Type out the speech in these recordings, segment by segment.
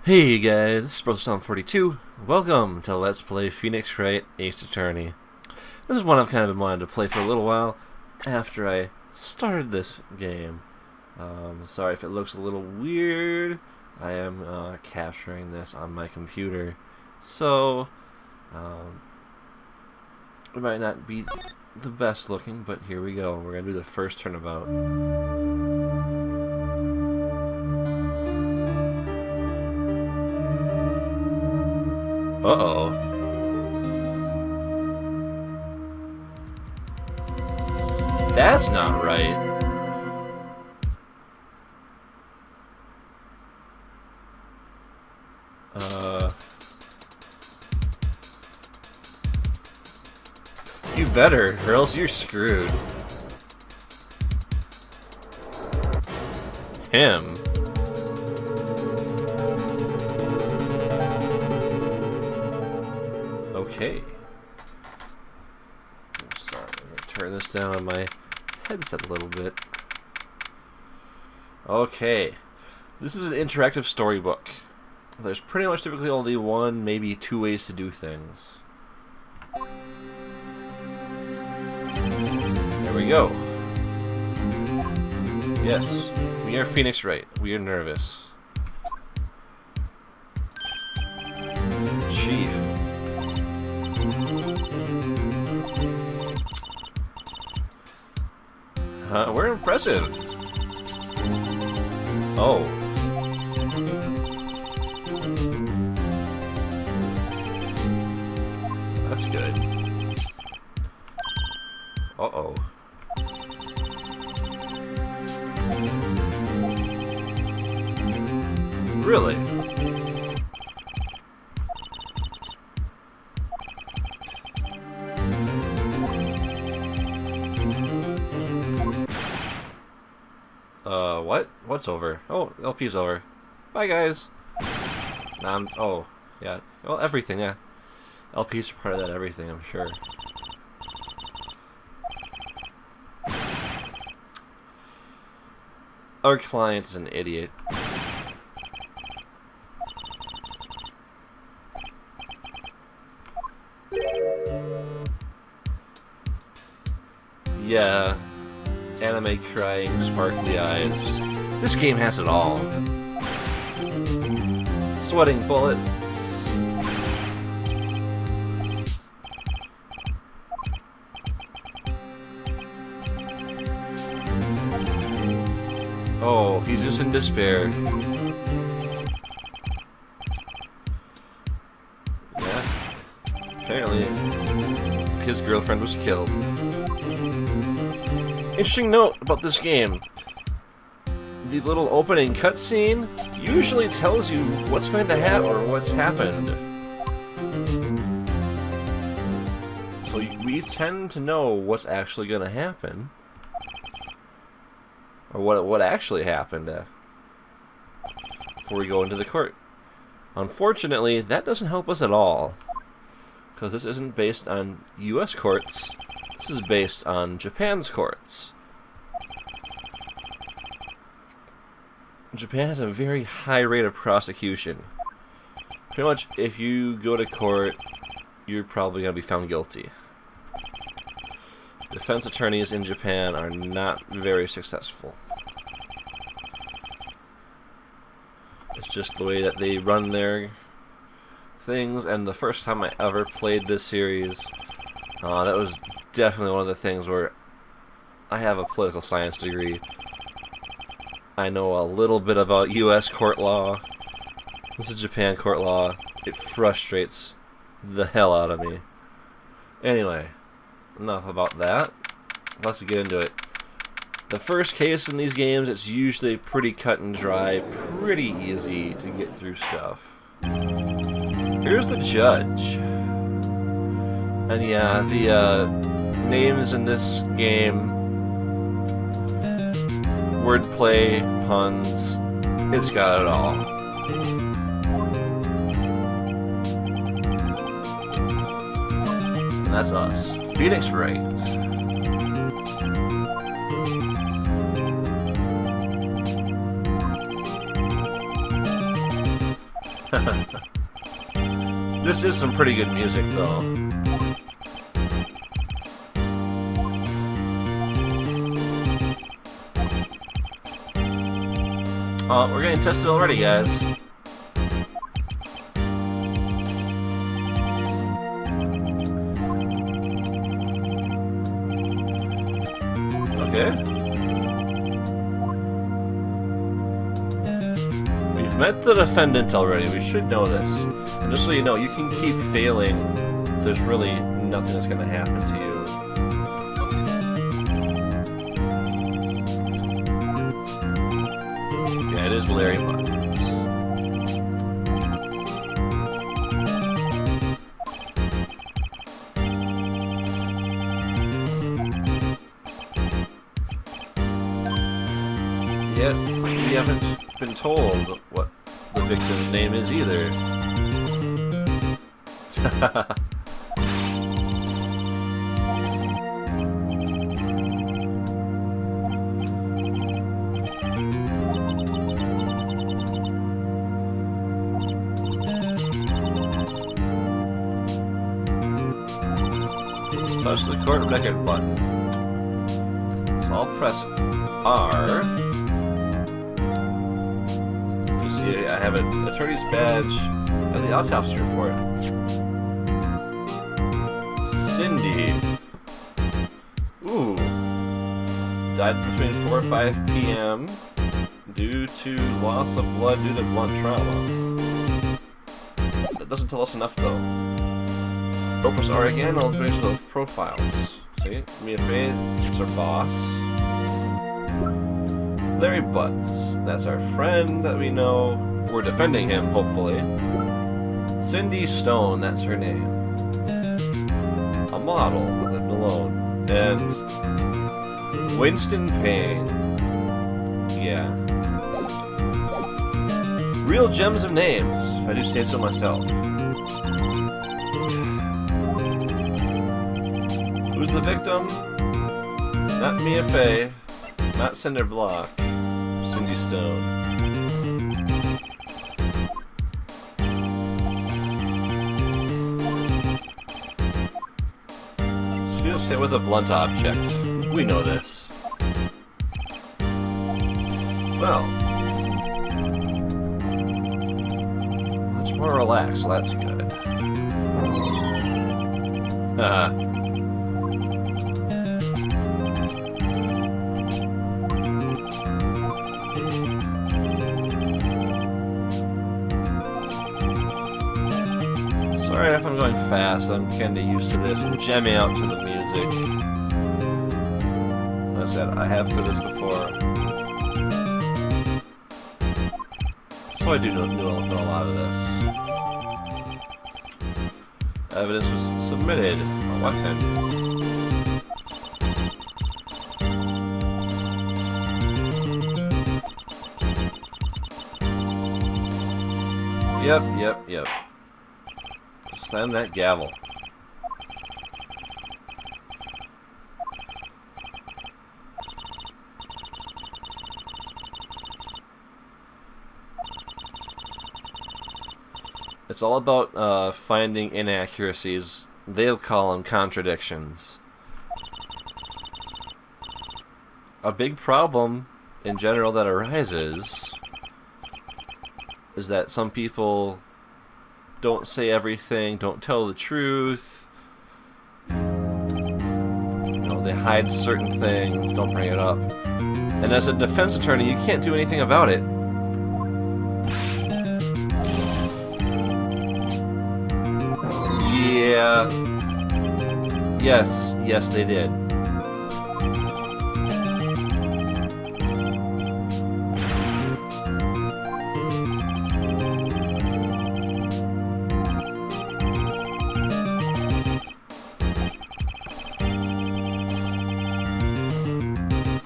Hey guys, this is Brother42. Welcome to Let's Play Phoenix Wright Ace Attorney. This is one I've kind of been wanting to play for a little while after I started this game. Sorry if it looks a little weird. I am capturing this on my computer, so it might not be the best looking, but here we go. We're going to do the first turnabout. Uh-oh. That's not right. You better, or else you're screwed. Him. Okay. I'm sorry, I'm going to turn this down on my headset a little bit. Okay. This is an interactive storybook. There's pretty much typically only one, maybe two ways to do things. There we go. Yes, we are Phoenix Wright. We are nervous. Chief. We're impressive. Oh. That's good. Uh-oh. Really? What? What's over? Oh, LP's over. Bye, guys. Oh, yeah. Well, everything, yeah. LP's part of that everything, I'm sure. Our client is an idiot. Yeah. Anime crying, sparkly eyes. This game has it all. Sweating bullets. Oh, he's just in despair. Yeah. Apparently, his girlfriend was killed. Interesting note about this game. The little opening cutscene usually tells you what's going to happen or what's happened. So we tend to know what's actually going to happen. Or what actually happened before we go into the court. Unfortunately, that doesn't help us at all. Because this isn't based on US courts. This is based on Japan's courts. Japan has a very high rate of prosecution. Pretty much, if you go to court, you're probably going to be found guilty. Defense attorneys in Japan are not very successful. It's just the way that they run their things, and the first time I ever played this series, that was definitely one of the things where I have a political science degree. I know a little bit about US court law. This is Japan court law. It frustrates the hell out of me. Anyway, enough about that. Let's get into it. The first case in these games, it's usually pretty cut and dry, pretty easy to get through stuff. Here's the judge. And yeah, the names in this game, wordplay, puns, it's got it all. And that's us. Phoenix Wright. This is some pretty good music, though. Oh, we're getting tested already, guys. Okay. We've met the defendant already. We should know this. And just so you know, you can keep failing. There's really nothing that's going to happen to you. Yeah, it is Larry Butz. Yet, we haven't been told what the victim's name is either. Touch the court record button. So I'll press R. You see, I have an attorney's badge and the autopsy report. Cindy. Ooh. Died between 4 and 5 p.m. due to loss of blood due to blunt trauma. That doesn't tell us enough, though. Don't press R again, I'll finish those profiles. See? Mia Fey, it's our boss. Larry Butz, that's our friend that we know. We're defending him, hopefully. Cindy Stone, that's her name. A model that lived alone. And Winston Payne. Yeah. Real gems of names, if I do say so myself. Who's the victim? Not Mia Fey, not Cinder Block, Cindy Stone. She was hit with a blunt object. We know this. Well, much more relaxed, so that's good. Sorry if I'm going fast, I'm kinda used to this and jamming out to the music. Like I said, I have played this before. So I do know a lot of this. Evidence was submitted. A weapon. Yep. Slam that gavel. It's all about finding inaccuracies. They'll call them contradictions. A big problem in general that arises is that some people don't say everything, don't tell the truth. You know, they hide certain things, don't bring it up. And as a defense attorney, you can't do anything about it. Yeah. Yes, they did.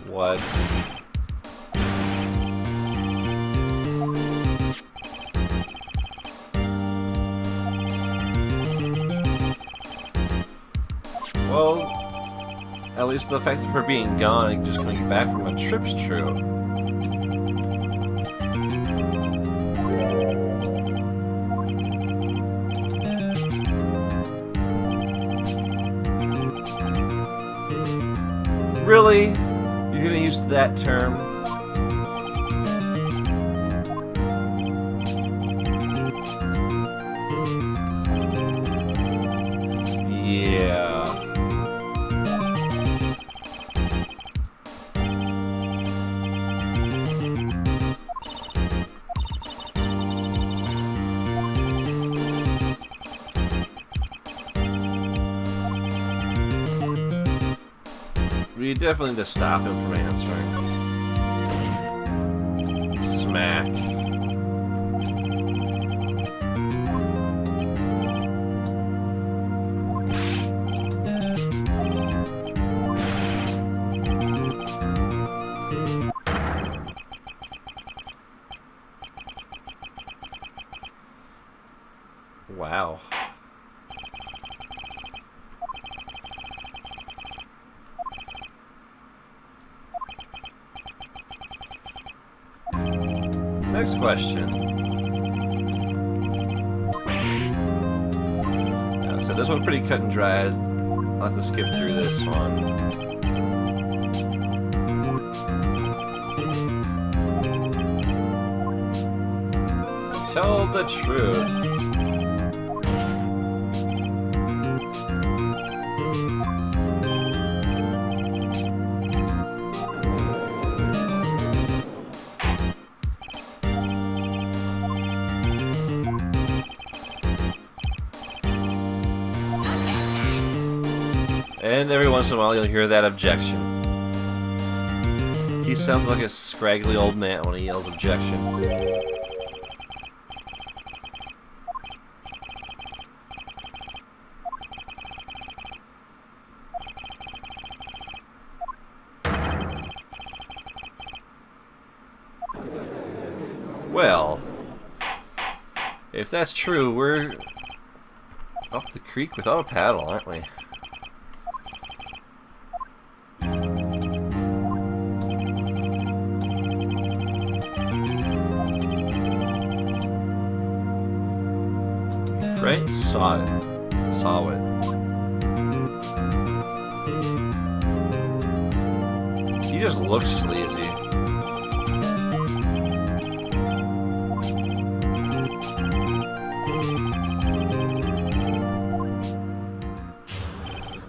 What? Well, at least the fact that her being gone and just coming back from a trip's true. Really? You're gonna use that term? Yeah. We definitely need to stop him from answering. Smack. Wow. Next question. Yeah, so this one's pretty cut and dried. I'll have to skip through this one. Tell the truth. And every once in a while you'll hear that objection. He sounds like a scraggly old man when he yells objection. Well, if that's true, we're up the creek without a paddle, aren't we? Right? Saw it. Saw it. He just looks sleazy.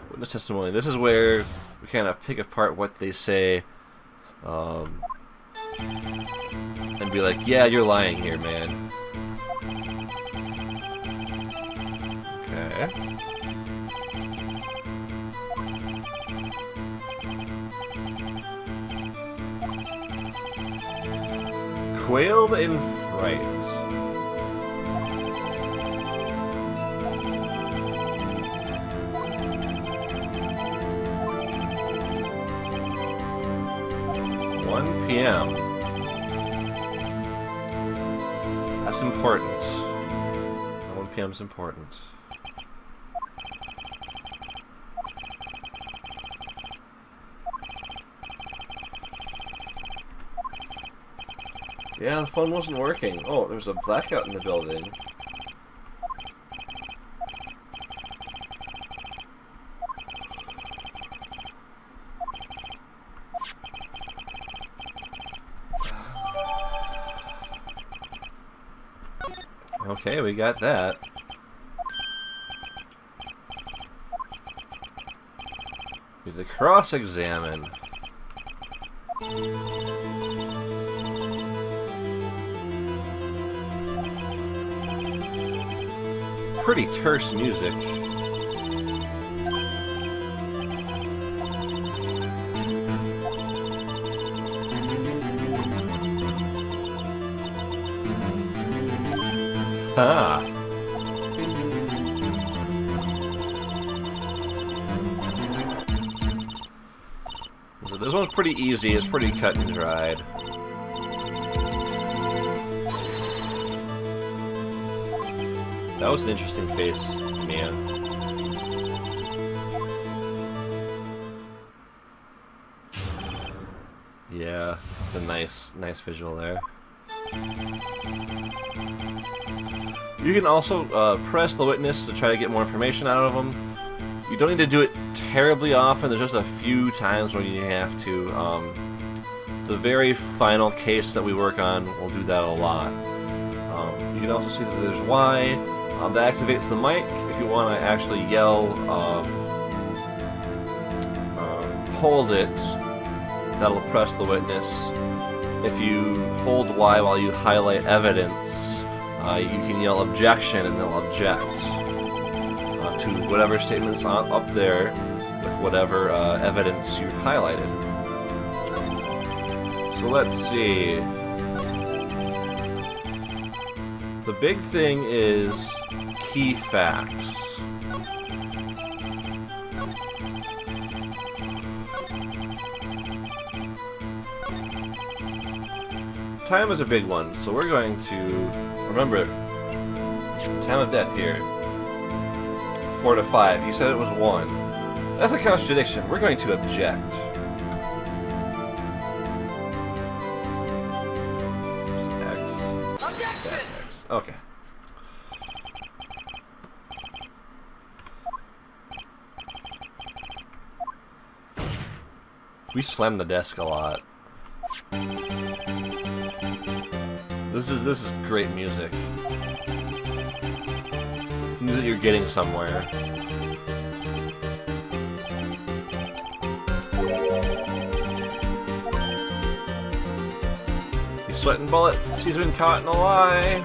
Witness testimony. This is where we kind of pick apart what they say, and be like, yeah, you're lying here, man. Okay. Quailed in fright. PM. That's important. 1 PM is important. Yeah, the phone wasn't working. Oh, there's a blackout in the building. Okay, we got that. He's a cross-examine. Pretty terse music. Ah. So this one's pretty easy, it's pretty cut and dried. That was an interesting face, man. Yeah, it's a nice visual there. You can also press the witness to try to get more information out of them. You don't need to do it terribly often. There's just a few times when you have to. The very final case that we work on will do that a lot. You can also see that there's Y. That activates the mic. If you want to actually yell, hold it, that'll press the witness. If you hold Y while you highlight evidence, you can yell objection and they'll object to whatever statement's up there with whatever evidence you've highlighted. So let's see. The big thing is key facts. Time is a big one, so we're going to remember time of death here. 4 to 5. You said it was 1. That's a contradiction. We're going to object. X. That's X. Okay. We slam the desk a lot. This is great music. Means that you're getting somewhere. He's sweating bullets. He's been caught in a lie.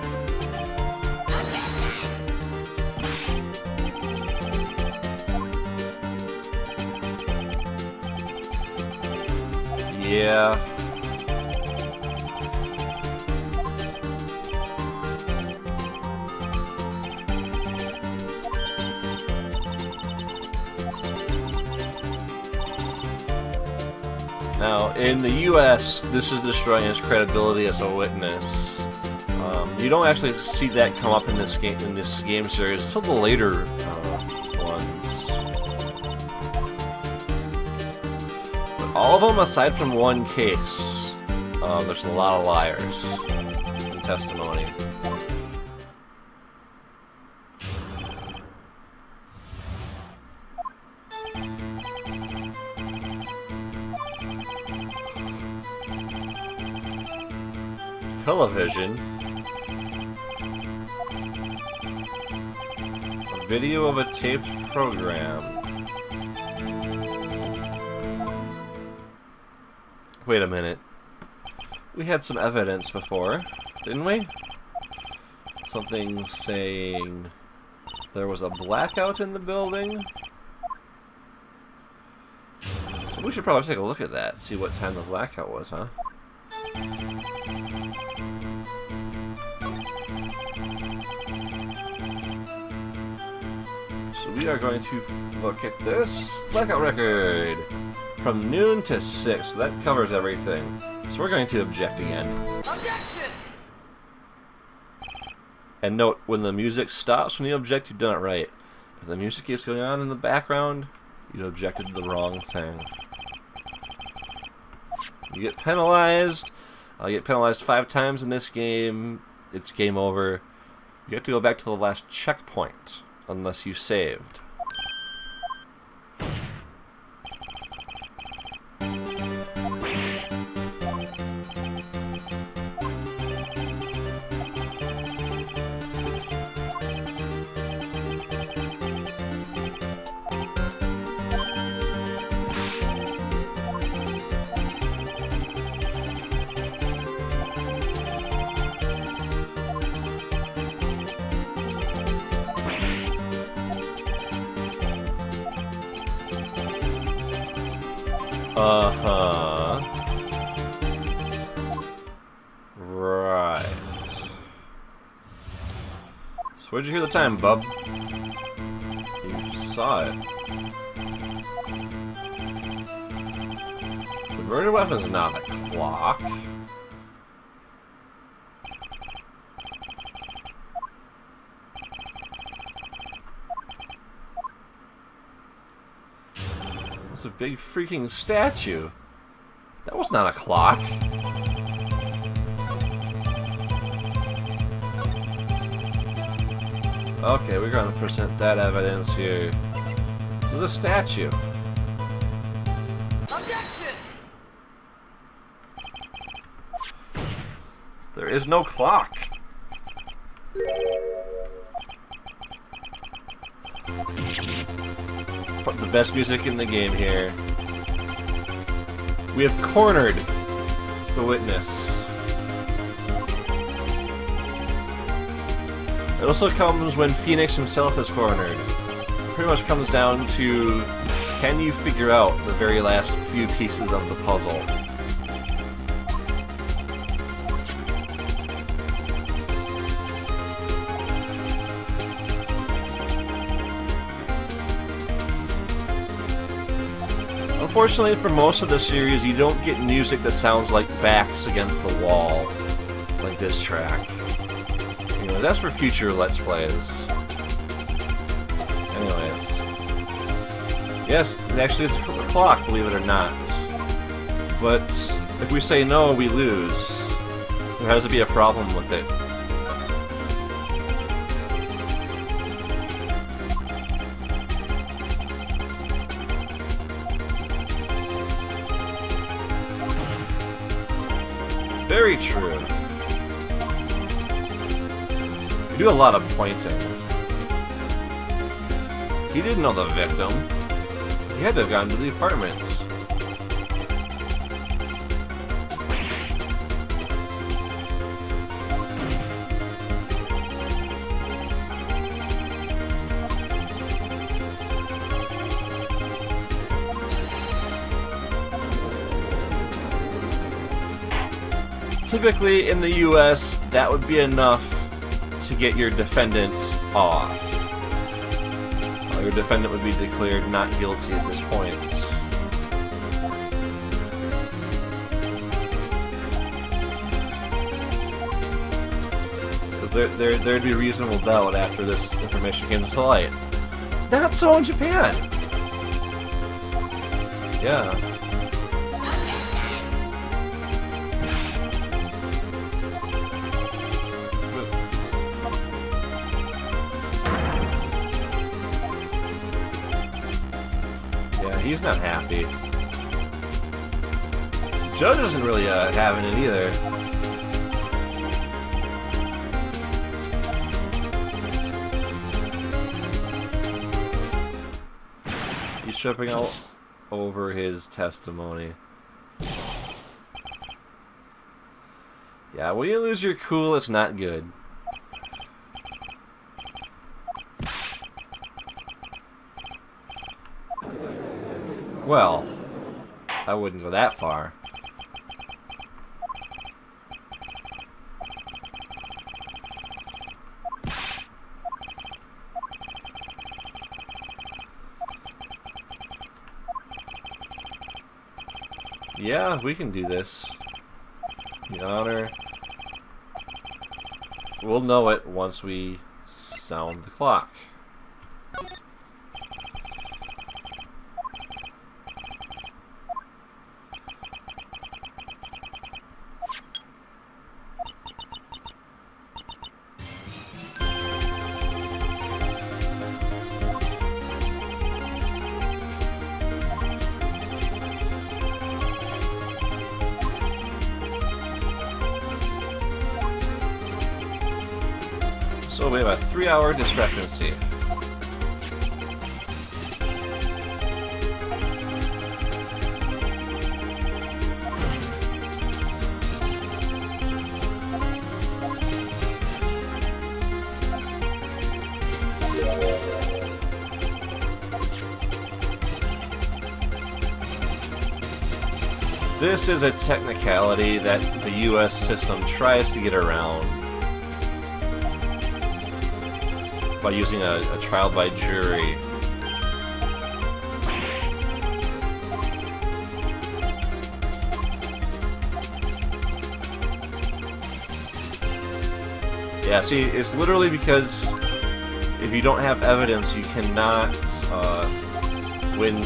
Yeah. Now, in the US, this is destroying his credibility as a witness. You don't actually see that come up in this game series until the later ones. But all of them, aside from one case, there's a lot of liars in testimony. Television. A video of a taped program. Wait a minute. We had some evidence before, didn't we? Something saying there was a blackout in the building. So we should probably take a look at that, see what time the blackout was, huh? We are going to look at this blackout record from noon to 6. So that covers everything. So we're going to object again. Objection! And note, when the music stops, when you object, you've done it right. If the music keeps going on in the background, you objected to the wrong thing. You get penalized. I get penalized 5 times in this game. It's game over. You have to go back to the last checkpoint. Unless you saved. Uh-huh. Right. So where'd you hear the time, bub? You saw it. The murder weapon's not a clock. It's a big freaking statue. That was not a clock. Okay, we're going to present that evidence here. This is a statue. Objection! There is no clock. Put the best music in the game here. We have cornered the witness. It also comes when Phoenix himself is cornered. It pretty much comes down to, can you figure out the very last few pieces of the puzzle? Unfortunately, for most of the series, you don't get music that sounds like backs against the wall, like this track. Anyways, that's for future Let's Plays. Anyways. Yes, actually it's a clock, believe it or not. But if we say no, we lose. There has to be a problem with it. Very true. You do a lot of pointing. He didn't know the victim. He had to have gone to the apartments. Typically, in the US, that would be enough to get your defendant off. Your defendant would be declared not guilty at this point. Because there'd be reasonable doubt after this information came to light. Not so in Japan! Yeah. He's not happy. Judge isn't really having it either. He's tripping out over his testimony. Yeah, when you lose your cool, it's not good. Well, I wouldn't go that far. Yeah, we can do this. Your Honor. We'll know it once we sound the clock. So we have a 3-hour discrepancy. This is a technicality that the US system tries to get around by using a trial by jury. Yeah, see, it's literally because if you don't have evidence, you cannot win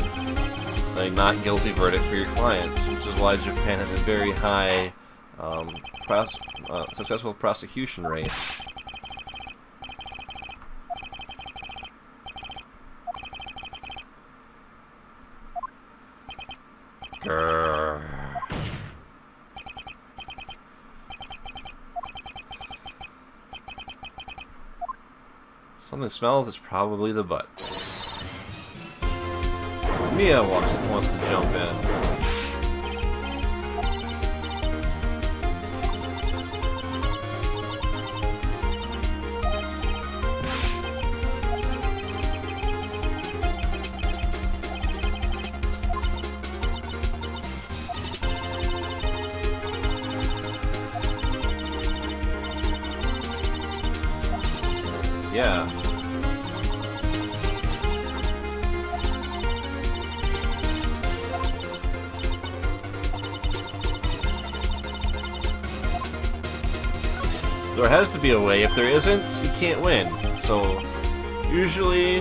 a not guilty verdict for your clients, which is why Japan has a very high successful prosecution rate. Grr. Something smells, it's probably the Butz. Mia wants to jump in. Yeah. There has to be a way. If there isn't, you can't win. So, usually,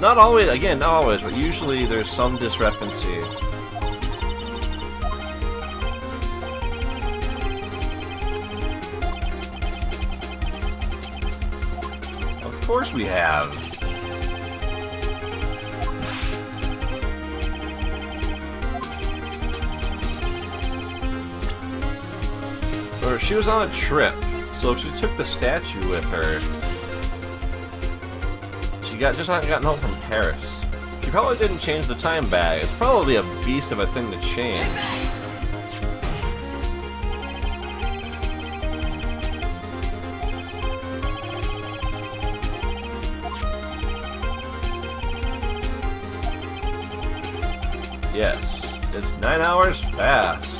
not always, again, not always, but usually there's some discrepancy. Of course we have. Or she was on a trip. So if she took the statue with her, she just hadn't gotten home from Paris. She probably didn't change the time bag. It's probably a beast of a thing to change. Yes, it's 9 hours fast.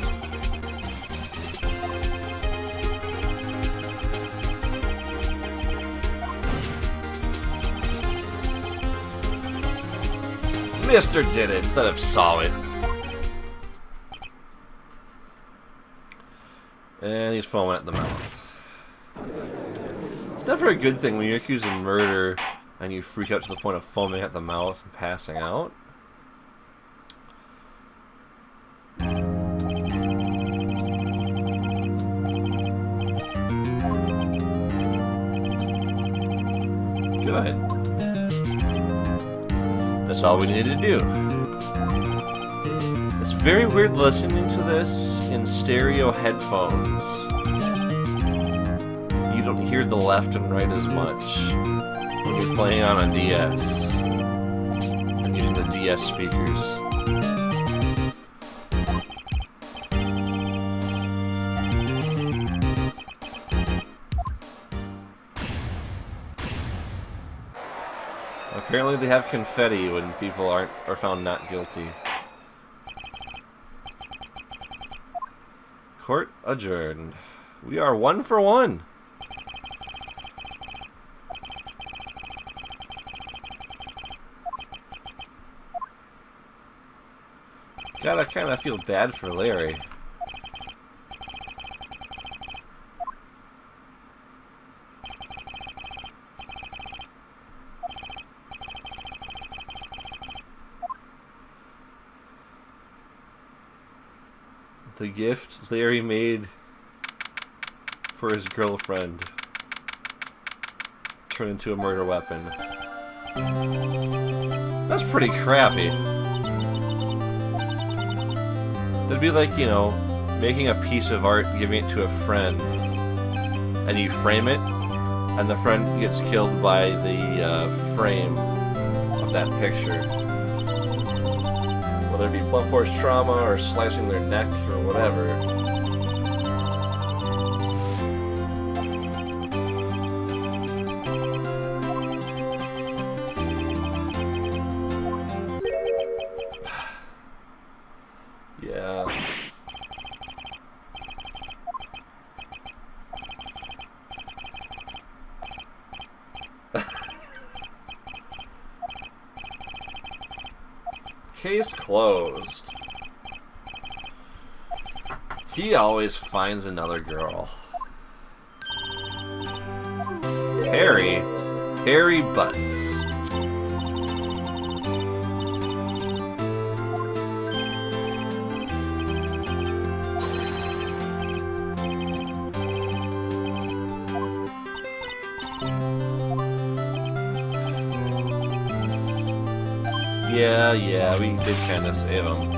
Mister did it instead of saw it. And he's foaming at the mouth. It's never a good thing when you're accused of murder and you freak out to the point of foaming at the mouth and passing out. Good. That's all we needed to do. It's very weird listening to this in stereo headphones. You don't hear the left and right as much when you're playing on a DS and using the DS speakers. Apparently they have confetti when people are found not guilty. Court adjourned. We are 1 for 1. Gotta kinda feel bad for Larry. The gift Larry made for his girlfriend turned into a murder weapon. That's pretty crappy. That'd be like, you know, making a piece of art, giving it to a friend, and you frame it, and the friend gets killed by the frame of that picture. Whether it be blunt force trauma or slicing their neck or whatever. Yeah. Case closed. He always finds another girl. Harry Butz. Yeah, we did kind of save him.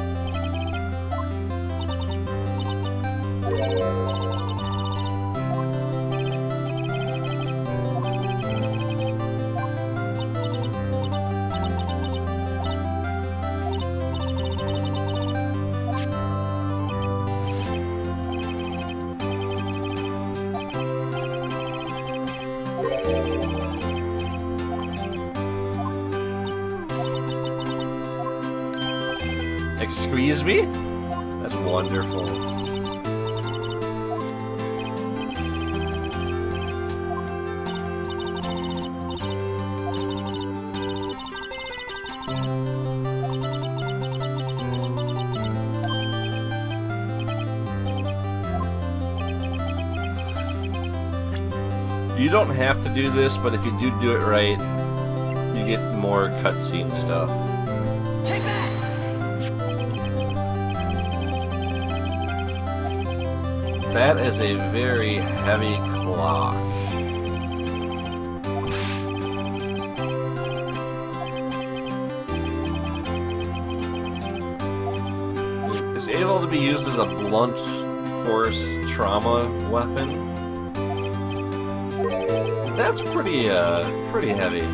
Squeeze me? That's wonderful. You don't have to do this, but if you do it right, you get more cutscene stuff. Take that! That is a very heavy clock. It's able to be used as a blunt force trauma weapon. That's pretty heavy.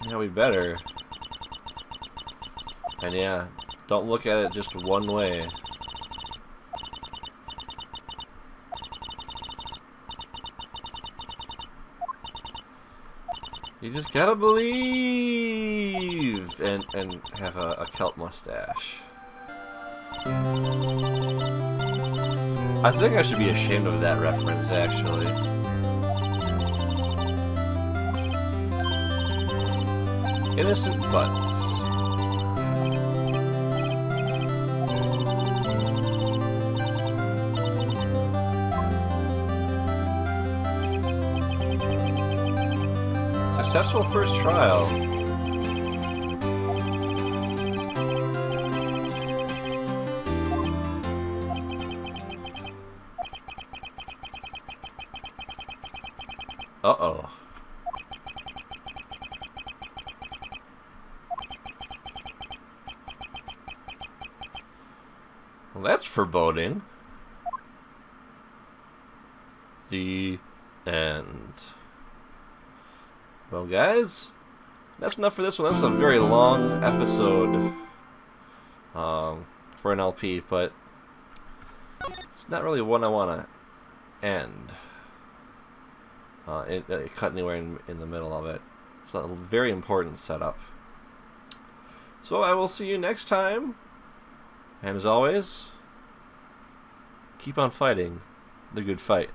Yeah, we better. And yeah, don't look at it just one way. You just gotta believe and have a kelp mustache. I think I should be ashamed of that reference, actually. Innocent Butz. Successful first trial. Uh-oh. Well, that's foreboding. The end. Well, guys, that's enough for this one. This is a very long episode for an LP, but it's not really one I want to end. Cut anywhere in the middle of it. It's a very important setup. So I will see you next time. And as always, keep on fighting the good fight.